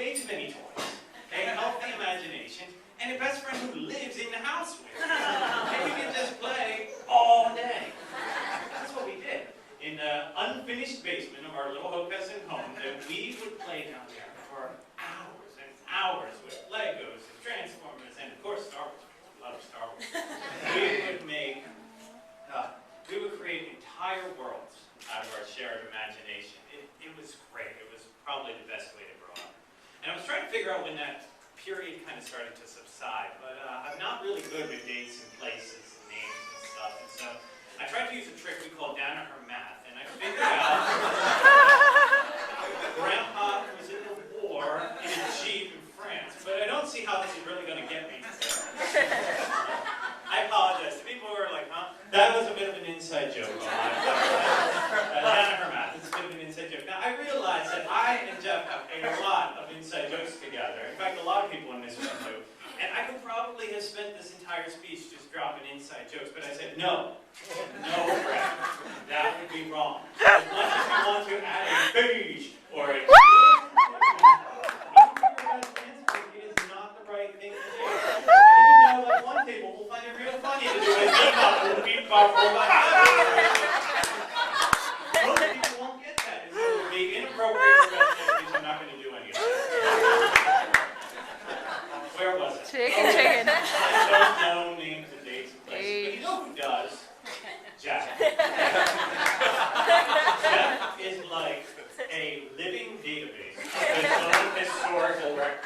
way too many toys, a healthy imagination, and a best friend who lives in the house with you. And we can just play all day. That's what we did. In the unfinished basement of our little Hopeson home, that we would play down there for hours and hours with Legos and Transformers and, of course, Star Wars. We love Star Wars. We would create entire worlds out of our shared imagination. It was great. It was probably the best way to grow up. And I was trying to figure out when that period kind of started to subside, but I'm not really good with dates and places and names and stuff, and so I tried to use a trick we call Danaher math, and I figured out Grandpa was in the war in a Jeep in France, but I don't see how this is really going to get me. I apologize. People were like, huh? That was a bit of an inside joke. Danaher math. It's a bit of an inside joke. Now, I realize that I and Jeff have a lot of inside jokes together. In fact, a lot of people in this room do. And I could probably have spent this entire speech just dropping inside jokes, but I said, no, Brad, that would be wrong. As much as you want to add a page or a it is not the right thing to do. And even though at one table we'll find it real funny to do a beat bop. Most people won't get that. And so it would be inappropriate for us. I'm not going to do any of that. Where was it? Chicken. I don't know names and dates and places, but you know who does? Jeff. Jeff is like a living database of his own historical record.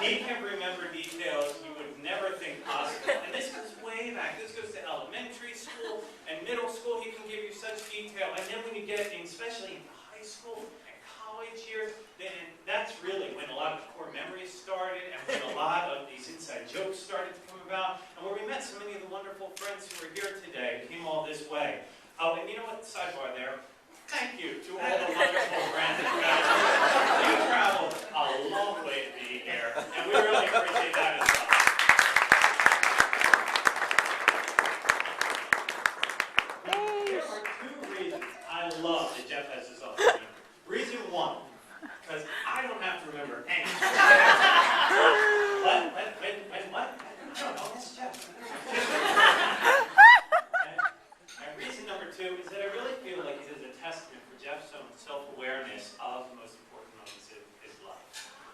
He can remember details you would never think possible. And this goes way back. This goes to elementary school and middle school. He can give you such detail. And then when you get in, especially in high school and college years, then that's really when a lot of the core memories started and when a lot of these inside jokes started to come about. And where we met so many of the wonderful friends who are here today came all this way. Oh, and you know what? Sidebar there. Thank you to all the wonderful friends and family. You traveled a long way to be here, and we really appreciate that as well. There are two reasons I love that Jeff has this opportunity. Reason one, because I don't have to remember anything. What? I don't know, that's Jeff. And reason number two is that I really feel like it is a testament for Jeff's own self-awareness of the most important moments of his life.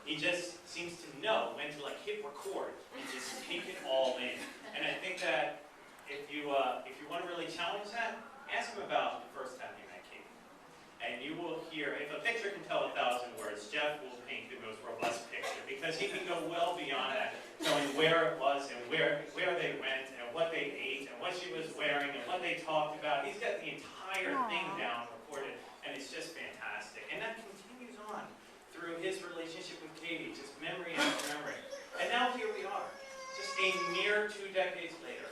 He just seems to know when to hit record and just take it all in. And I think that if you want to really challenge that, ask him about the first time you met Katie. And you will hear, if a picture can tell 1,000 words, Jeff will paint the most robust picture because he can go well beyond that, knowing where it was and where they went and what they ate and what she was wearing and what they talked about. He's got the entire thing down recorded, and it's just fantastic. And that continues on through his relationship with Katie, just memory after memory. And now here we are, just a mere 2 decades later.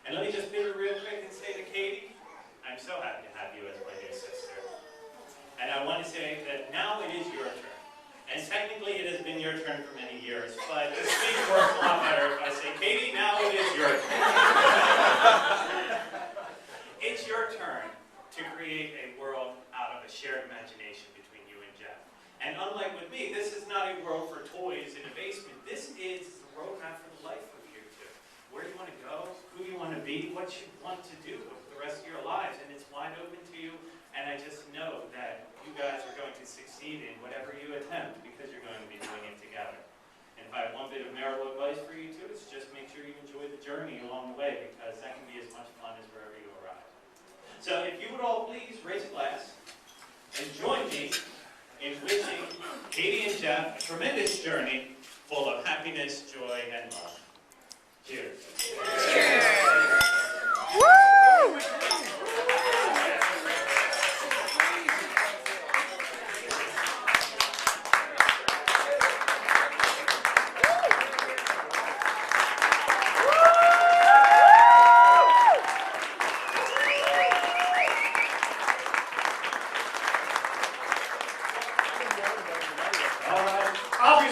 And let me just pivot real quick and say to Katie, I'm so happy to have you as my new sister. And I want to say that now it is your turn. And technically it has been your turn for many years, but the speech works a lot better if I say, Katie, now it is your turn. It's your turn to create a world out of a shared imagination between you and Jeff. And unlike with me, this is not a world for toys in a basement. This is the roadmap for the life of you two. Where you want to go, who you want to be, what you want to do with the rest of your lives. And it's wide open to you. And I just know that you guys are going to succeed in whatever you attempt because you're going to be doing it together. And if I have one bit of marital advice for you too, it's just make sure you enjoy the journey along the way because that can be as much fun as wherever you arrive. So if you would all please raise a glass and join me in wishing Katie and Jeff a tremendous journey full of happiness, joy, and love. Cheers. Cheers. Woo!